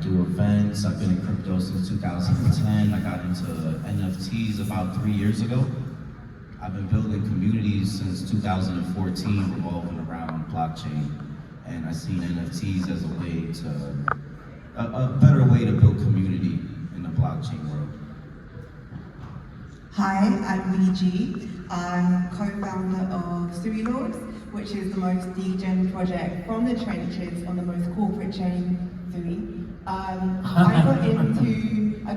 do events. I've been in crypto since 2010. I got into NFTs about 3 years ago. I've been building communities since 2014 revolving around blockchain. And I seen NFTs as a way to, a better way to build community in the blockchain world. Hi, I'm VG. I'm co-founder of Sui Lords, which is the most degen project from the trenches on the most corporate chain, Sui. I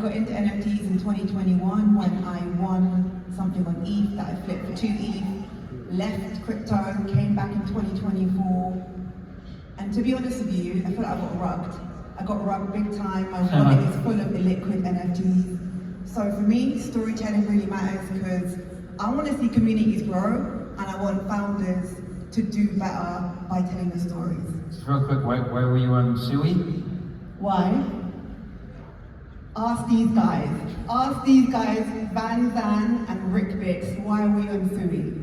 got into NFTs in 2021 when I won something on ETH that I flipped for 2 ETH, left crypto, came back in 2024. And to be honest with you, I feel like I got rugged. I got rugged big time. My wallet is full of illiquid NFTs. So for me, storytelling really matters because I want to see communities grow and I want founders to do better by telling the stories. Just real quick, why were you on Sui? Why? Ask these guys. Ask these guys, Van Zan and Rick Bix, why are we on Sui?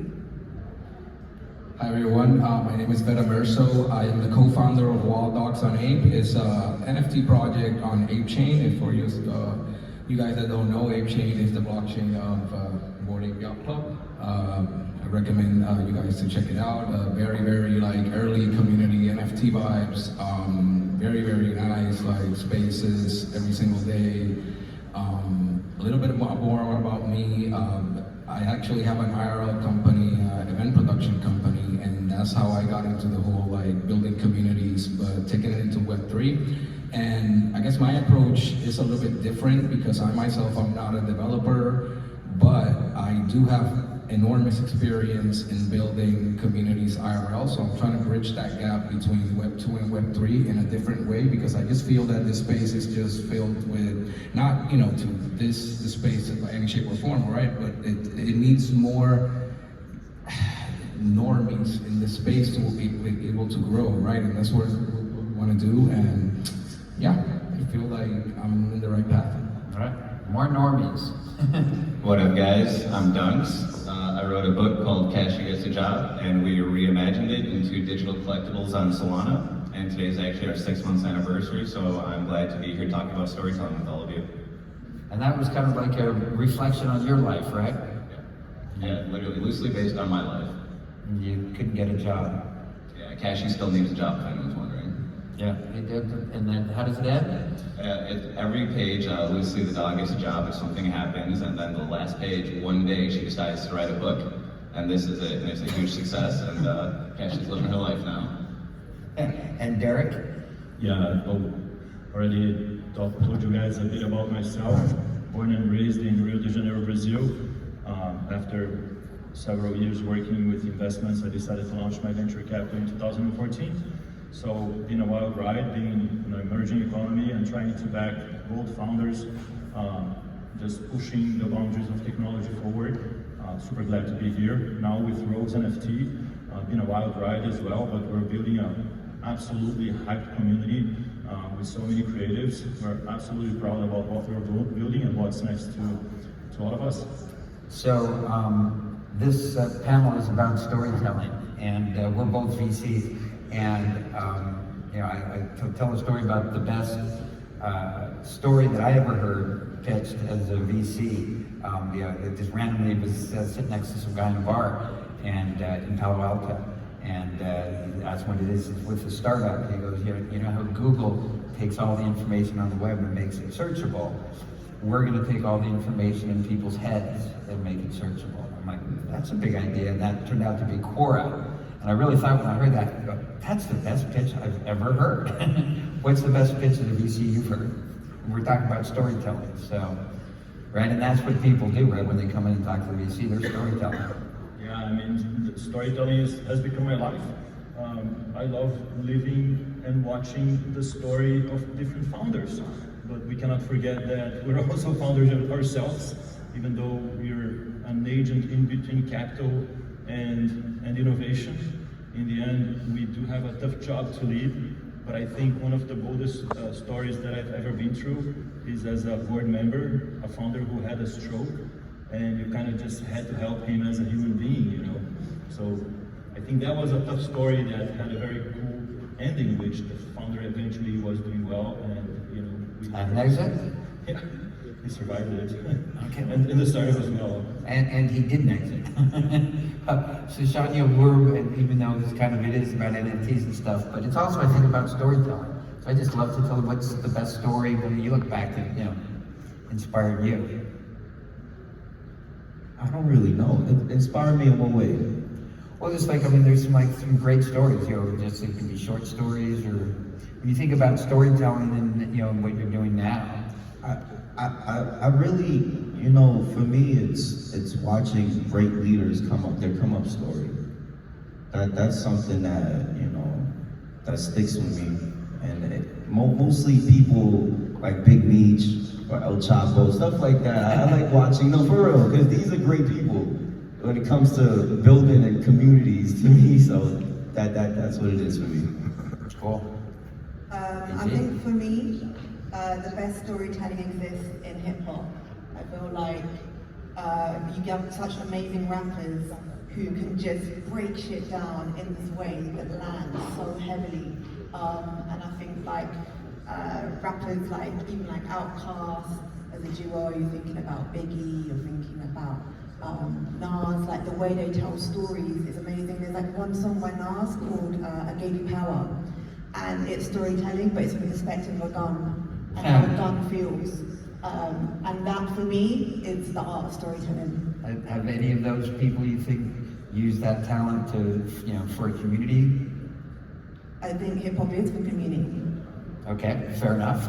Hi everyone, my name is Veda Merso. I am the co-founder of Wild Dogs on Ape. It's an NFT project on Ape Chain. And for you guys that don't know, Ape Chain is the blockchain of Bored Ape Yacht Club. I recommend you guys to check it out. Very like early community NFT vibes. Very nice like spaces every single day. A little bit more about me. I actually have an IRL company, event production company, and that's how I got into the whole like building communities, but taking it into Web3. And I guess my approach is a little bit different because I myself am not a developer, but I do have enormous experience in building communities IRL, so I'm trying to bridge that gap between Web 2 and Web 3 in a different way because I just feel that this space is just filled with, not, to this space in any shape or form, right? But it needs more normies in this space to be able to grow, right? And that's what we want to do, and yeah, I feel like I'm in the right path. All right, more normies. What up guys, I'm Dunks. I wrote a book called Cash Gets a Job, and we reimagined it into digital collectibles on Solana. And today's actually our 6 months anniversary, so I'm glad to be here talking about storytelling with all of you. And that was kind of like a reflection on your life, right? Yeah, literally loosely based on my life. You couldn't get a job. Yeah, Cashy still needs a job, if anyone's wondering. Yeah, and then how does it end? Every page, loosely the dog gets a job if something happens, and then the last page, one day she decides to write a book, and this is it, and it's a huge success, and Cashy's living her life now. And Derek? Yeah, already told you guys a bit about myself. Born and raised in Rio de Janeiro, Brazil. After several years working with investments, I decided to launch my venture capital in 2014. So, been a wild ride, being in an emerging economy and trying to back bold founders, just pushing the boundaries of technology forward. Super glad to be here. Now with Rose NFT, been a wild ride as well, but we're building an absolutely hyped community with so many creatives. We're absolutely proud about what we're building and what's next to all of us. So, this panel is about storytelling, and we're both VCs. And I tell a story about the best story that I ever heard pitched as a VC. It just randomly was sitting next to some guy in a bar and in Palo Alto, and that's what it is. It's with a startup. He goes, you know how Google takes all the information on the web and makes it searchable. We're going to take all the information in people's heads and make it searchable. I'm like, that's a big idea, and that turned out to be Quora. And I really thought when I heard that, that's the best pitch I've ever heard. What's the best pitch of the VC you've heard? We're talking about storytelling, so, right? And that's what people do, right? When they come in and talk to the VC, they're storytelling. Yeah, I mean, storytelling has become my life. I love living and watching the story of different founders, but we cannot forget that we're also founders ourselves, even though we're an agent in between capital and innovation. In the end, we do have a tough job to lead, but I think one of the boldest stories that I've ever been through is as a board member, a founder who had a stroke, and you kind of just had to help him as a human being, So I think that was a tough story that had a very cool ending, which the founder eventually was doing well, and And there's it. Yeah, he survived it. Okay. And in the start it was no. And he didn't exit. So Shania, we're, and even though this kind of, it is about NFTs and stuff, but it's also, I think, about storytelling. So I just love to tell what's the best story when you look back that, inspired you. I don't really know. It inspired me in what way? Well, just like, there's some great stories, just it can be short stories, or when you think about storytelling and, what you're doing now. I really, for me, it's watching great leaders their come up story. That's something that, that sticks with me. And mostly people like Big Meech or El Chapo, stuff like that. I like watching, for real, because these are great people when it comes to building and communities to me. So that's what it is for me. Cool. I think for me, the best storytelling exists in hip hop. I feel like you get such amazing rappers who can just break shit down in this way that lands so heavily. And I think rappers even like Outkast as a duo, you're thinking about Biggie, you're thinking about Nas, the way they tell stories is amazing. There's one song by Nas called I Gave You Power, and it's storytelling, but it's from the perspective of a gun and how a gun feels. And that for me is the art of storytelling. Have any of those people you think use that talent to, for a community? I think hip hop is for community. Okay, fair enough.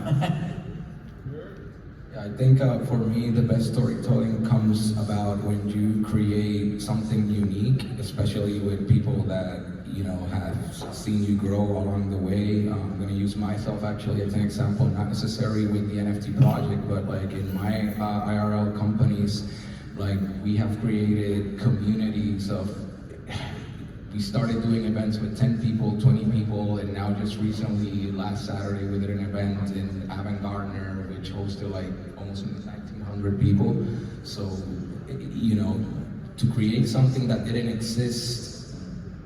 Yeah, I think for me, the best storytelling comes about when you create something unique, especially with people that have seen you grow along the way. I'm going to use myself actually as an example, not necessarily with the NFT project, but in my IRL companies, we have created communities of. We started doing events with 10 people, 20 people, and now just recently, last Saturday, we did an event in Avant-Gardner, which hosted almost 1,900 people. So, to create something that didn't exist,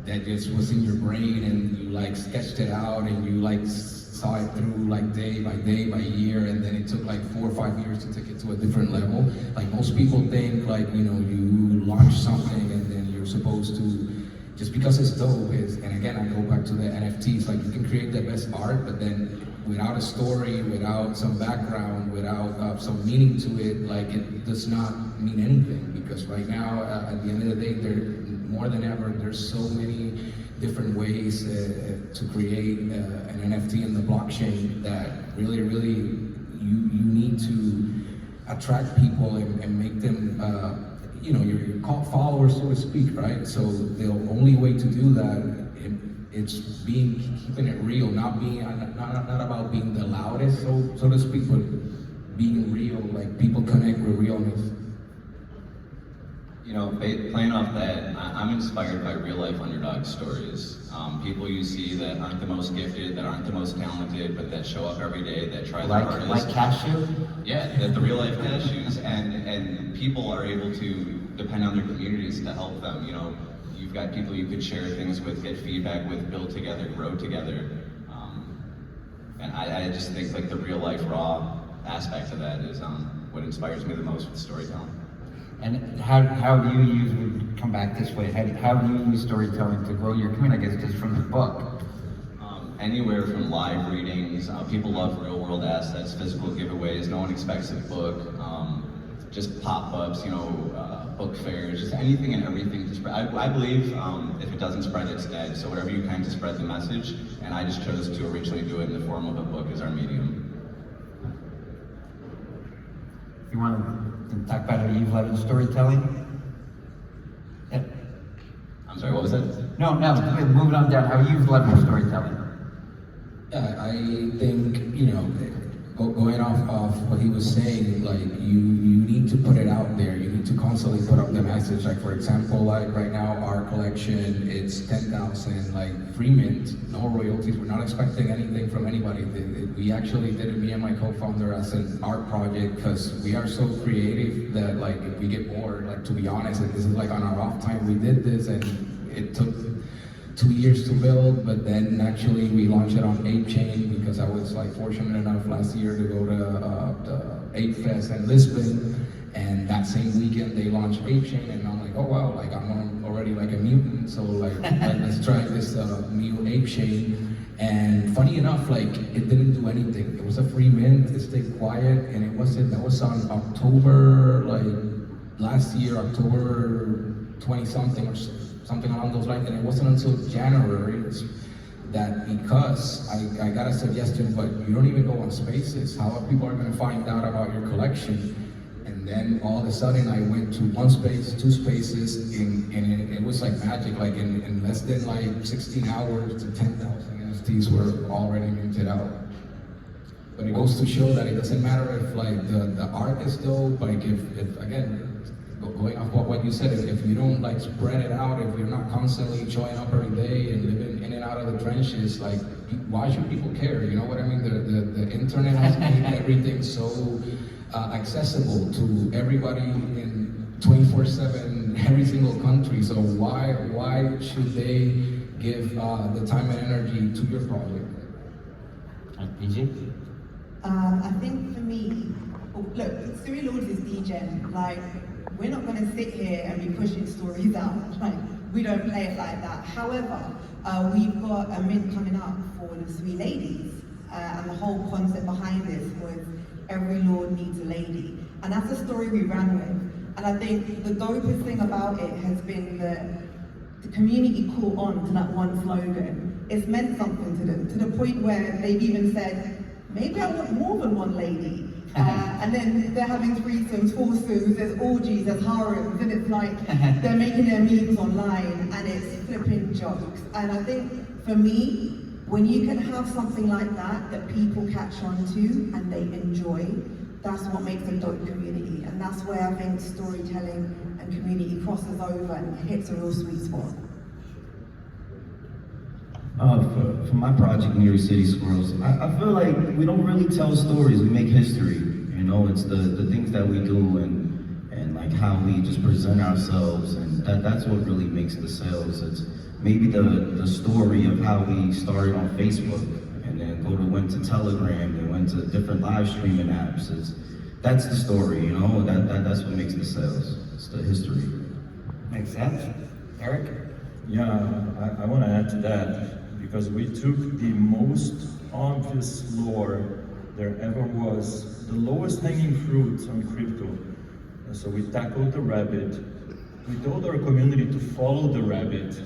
that just was in your brain, and you sketched it out, and you saw it through day by day by year, and then it took 4 or 5 years to take it to a different level. Most people think you launch something and then you're supposed to. Just because it's dope and again, I go back to the NFTs, you can create the best art, but then without a story, without some background, without some meaning to it, it does not mean anything. Because right now, at the end of the day, more than ever, there's so many different ways to create an NFT in the blockchain that really, you need to attract people and make them your cult followers, so to speak, right? So the only way to do that, it's keeping it real, not about being the loudest, so to speak, but being real. People connect with realness. Playing off that, I'm inspired by real life underdog stories. People you see that aren't the most gifted, that aren't the most talented, but that show up every day, that try their hardest. Like Cashew? Yeah, the real life cashews, and people are able to depend on their communities to help them. You've got people you could share things with, get feedback with, build together, grow together. And I just think the real life raw aspect of that is what inspires me the most with storytelling. And how do you use, come back this way, how do you use storytelling to grow your community? I guess just from the book. Anywhere from live readings, people love real world assets, physical giveaways, no one expects a book, just pop-ups, book fairs, just anything and everything to spread. I believe if it doesn't spread, it's dead. So whatever you can to spread the message, and I just chose to originally do it in the form of a book as our medium. You want to talk about how you've led in storytelling? Yeah. I'm sorry, what was that? No, moving on down, how you've led in storytelling. Yeah, I think, going off what he was saying, you need to put it out there. You need to constantly put up the message. For example, right now, our collection, it's 10,000, free mint, no royalties. We're not expecting anything from anybody. We actually did it, me and my co-founder, as an art project, because we are so creative that, if we get bored, to be honest, this is on our off time, we did this, and it took 2 years to build, but then actually we launched it on Ape Chain because I was like fortunate enough last year to go to the Ape Fest in Lisbon, and that same weekend they launched Ape Chain, and I'm like, oh wow, like I'm already like a mutant, so like let's try this new Ape Chain. And funny enough, like it didn't do anything. It was a free mint, it stayed quiet, and it wasn't. That was on October, like last year, October 20 something or something along those lines, and it wasn't until January that because I got a suggestion, but you don't even go on Spaces. How are people going to find out about your collection? And then all of a sudden I went to 1 space, 2 spaces, and it was like magic. Like in less than like 16 hours, the 10,000 NFTs were already minted out. But it goes to show that it doesn't matter if like the art is dope, like if again, going off what you said, if you don't like spread it out, if you're not constantly showing up every day and living in and out of the trenches, like why should people care? You know what I mean? The internet has made everything so accessible to everybody in 24/7, every single country. So why should they give the time and energy to your project? PG? I think for me, look, Three Lords is degen. Like, we're not going to sit here and be pushing stories out. Like, we don't play it like that. However, we've got a mint coming up for the Three Ladies, and the whole concept behind this was every lord needs a lady, and that's the story we ran with. And I think the dopest thing about it has been that the community caught on to that one slogan. It's meant something to them, to the point where they've even said, maybe I want more than one lady. And then they're having threesomes, foursomes, there's orgies, there's harems, and it's like they're making their memes online, and it's flipping jokes. And I think for me, when you can have something like that people catch on to and they enjoy, that's what makes a dope community. And that's where I think storytelling and community crosses over and hits a real sweet spot. For my project, New York City Squirrels, I feel like we don't really tell stories, we make history. You know, it's the things that we do and like how we just present ourselves, and that's what really makes the sales. It's maybe the story of how we started on Facebook and then went to Telegram and went to different live streaming apps. That's the story, you know, that's what makes the sales. It's the history. Makes sense. Eric? Yeah, I want to add to that, because we took the most obvious lore there ever was, the lowest hanging fruit on crypto. And so we tackled the rabbit. We told our community to follow the rabbit,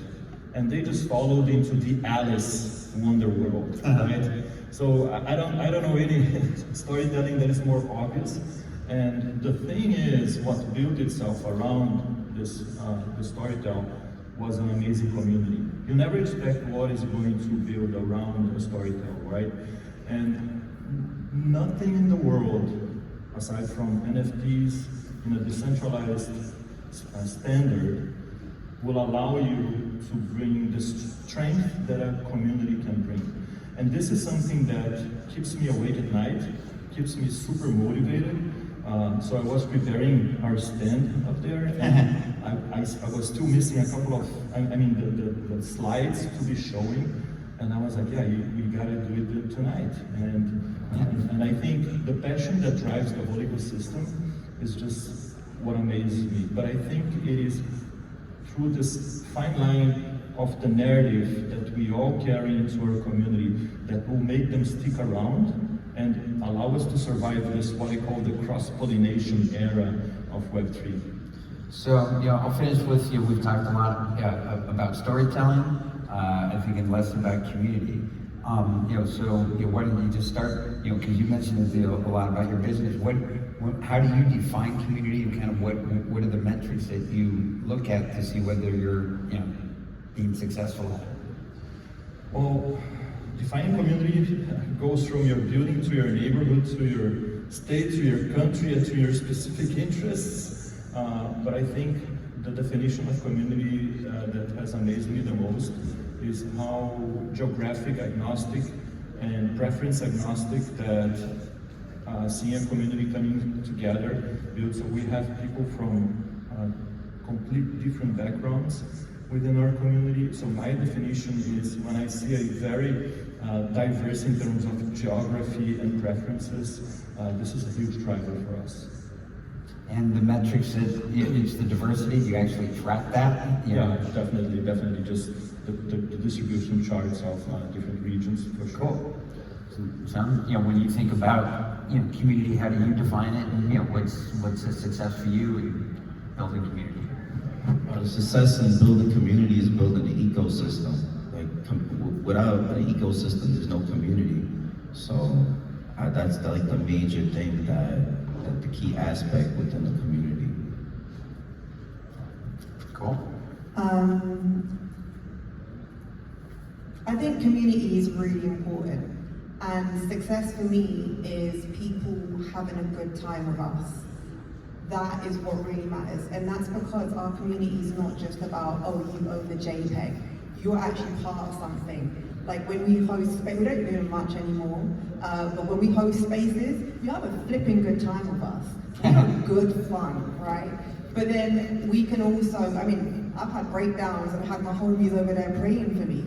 and they just followed into the Alice Wonder World, right? So I don't know any storytelling that is more obvious. And the thing is, what built itself around this the storytelling was an amazing community. You never expect what is going to build around a storytelling, right? And nothing in the world, aside from NFTs in a decentralized standard, will allow you to bring the strength that a community can bring. And this is something that keeps me awake at night, keeps me super motivated. So I was preparing our stand up there, and I was still missing a couple of, the slides to be showing, and I was like, yeah, we gotta do it tonight. And I think the passion that drives the whole ecosystem is just what amazes me. But I think it is through this fine line of the narrative that we all carry into our community that will make them stick around and allow us to survive this, what I call the cross-pollination era of Web3. So, I'll finish with you. We've talked a lot about storytelling, I think, and less about community. Why don't you just start, because you mentioned a lot about your business. How do you define community, and kind of what are the metrics that you look at to see whether you're, being successful at it? Well, defining community goes from your building to your neighborhood, to your state, to your country, and to your specific interests. But I think the definition of community that has amazed me the most is how geographic agnostic and preference agnostic that seeing a community coming together builds. So we have people from complete different backgrounds, within our community. So my definition is when I see a very diverse in terms of geography and preferences, this is a huge driver for us. And the metrics, it's the diversity, you actually track that? You Yeah, know? definitely. Just the distribution charts of different regions for sure. Cool. So, when you think about, community, how do you define it? And, what's a success for you in building community? The success in building community is building an ecosystem. Like without an ecosystem, there's no community. So that's the major thing that the key aspect within the community. Cool. I think community is really important, and success for me is people having a good time with us. That is what really matters, and that's because our community is not just about, oh, you own the JPEG. You're actually part of something. Like when we host, we don't do it much anymore, but when we host spaces, you have a flipping good time with us. We have good fun, right? But then we can also, I've had breakdowns and had my homies over there praying for me.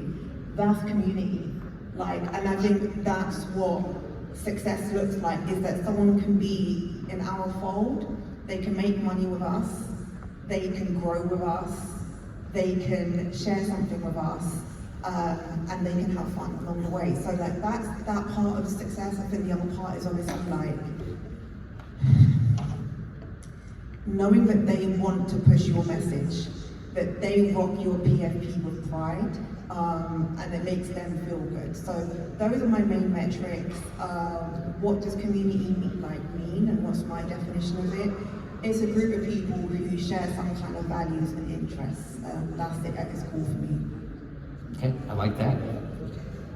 That's community. And I think that's what success looks like, is that someone can be in our fold, they can make money with us, they can grow with us, they can share something with us, and they can have fun along the way. So that's that part of success. I think the other part is obviously knowing that they want to push your message, that they rock your PFP with pride, and it makes them feel good. So those are my main metrics. What does community mean, and what's my definition of it? It's a group of people who share some kind of values and interests. That's it at its core for me. Okay, I like that.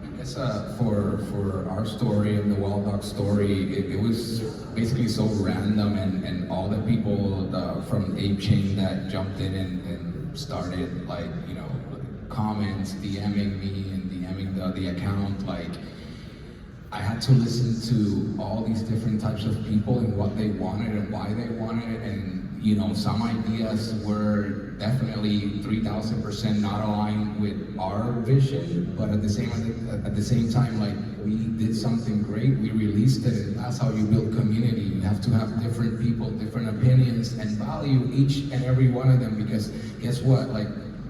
I guess for our story and the Wild Dog story, it was basically so random, and all the people from Ape Chain that jumped in and started comments, DMing me and DMing the account, I had to listen to all these different types of people and what they wanted and why they wanted it, and some ideas were definitely 3,000% not aligned with our vision, but at the same time, we did something great, we released it, and that's how you build community. You have to have different people, different opinions, and value each and every one of them, because guess what,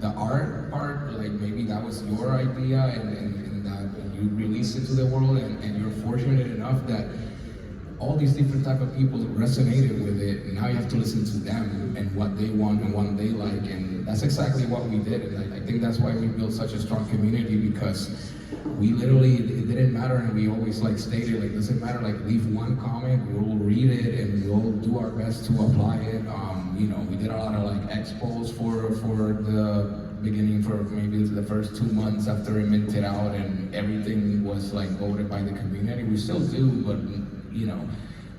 the art part, maybe that was your idea, and that you released it to the world, and you're fortunate enough that all these different type of people resonated with it, and now you have to listen to them and what they want and what they like, and that's exactly what we did. And I think that's why we built such a strong community, because we literally, it didn't matter, and we always stated, doesn't matter, leave one comment, we'll read it and we'll do our best to apply it. We did a lot of expos for the beginning, for maybe the first 2 months after it minted out, and everything was voted by the community. We still do, but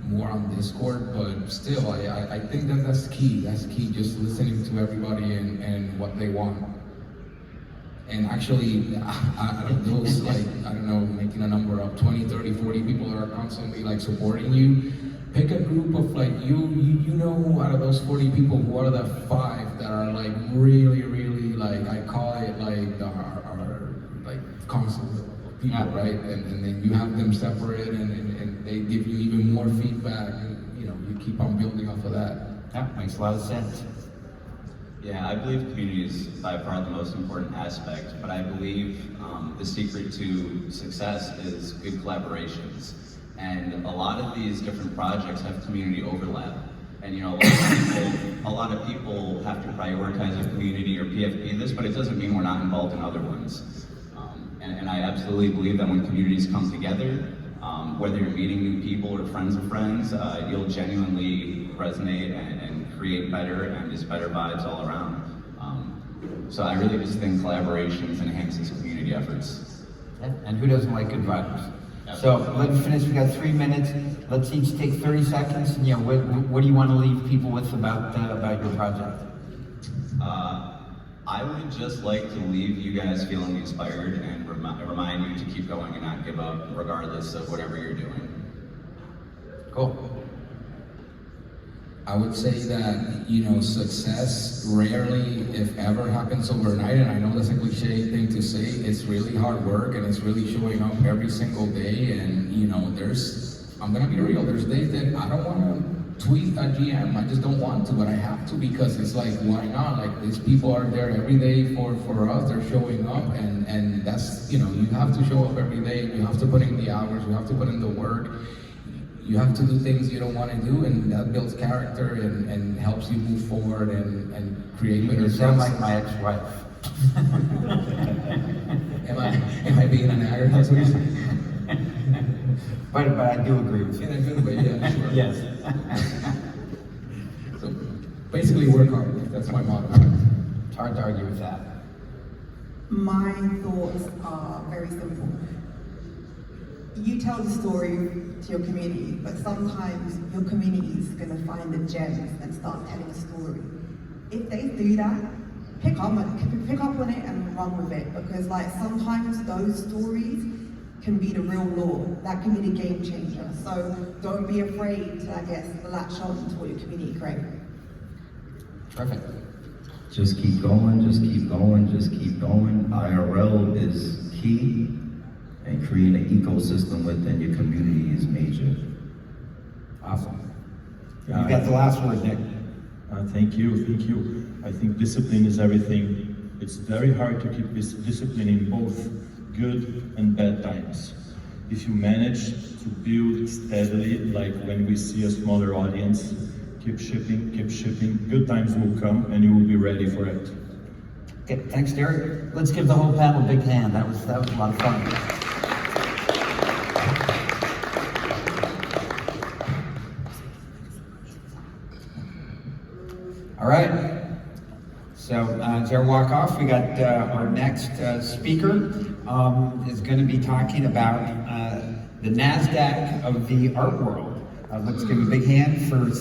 more on Discord, but still, I think that's key. That's key, just listening to everybody and what they want. And actually, out of those, making a number up, 20, 30, 40 people that are constantly supporting you, pick a group of out of those 40 people, who are the 5 that are really, really, I call it our constant people, right? And then you have them separate, and they give you even more feedback, and you keep on building off of that. Yeah, makes a lot of sense. Yeah, I believe community is by far the most important aspect, but I believe the secret to success is good collaborations. And a lot of these different projects have community overlap. And a lot of people have to prioritize a community or PFP in this, but it doesn't mean we're not involved in other ones. And I absolutely believe that when communities come together, whether you're meeting new people or friends of friends, you'll genuinely resonate and create better and just better vibes all around. So I really just think collaborations enhances community efforts. Yeah, and who doesn't like good vibes? So let's finish, we got 3 minutes. Let's each take 30 seconds. And, what do you want to leave people with about your project? I would just like to leave you guys feeling inspired and remind you to keep going and not give up, regardless of whatever you're doing. Cool. I would say that, you know, success rarely, if ever, happens overnight. And I know that's a cliche thing to say. It's really hard work, and it's really showing up every single day. And, you know, I'm gonna be real, there's days that I don't wanna tweet a GM. I just don't want to, but I have to, because it's like, why not? Like, these people are there every day for us. They're showing up, and that's, you know, you have to show up every day. You have to put in the hours. You have to put in the work. You have to do things you don't want to do, and that builds character and helps you move forward and create better. You sound like my ex-wife. Am I being an actor? That's what you're saying? But I do agree with you. In a good way, yeah, sure. Yes. So basically, work hard. That's my motto. It's hard to argue with that. My thoughts are very simple. You tell the story to your community, but sometimes your community is going to find the gems and start telling a story. If they do that, pick up on it and run with it, because like sometimes those stories can be the real law. That can be the game changer. So don't be afraid to, I guess, latch on to what your community creates. Terrific. Just keep going, just keep going, just keep going. IRL is key, and creating an ecosystem within your community is major. Awesome. You got the last word, Nick. Thank you. I think discipline is everything. It's very hard to keep this discipline in both good and bad times. If you manage to build steadily, like when we see a smaller audience, keep shipping, good times will come and you will be ready for it. Okay, thanks, Derek. Let's give the whole panel a big hand. That was a lot of fun. All right. So as our walk off, we got our next speaker is going to be talking about the NASDAQ of the art world. Let's give a big hand for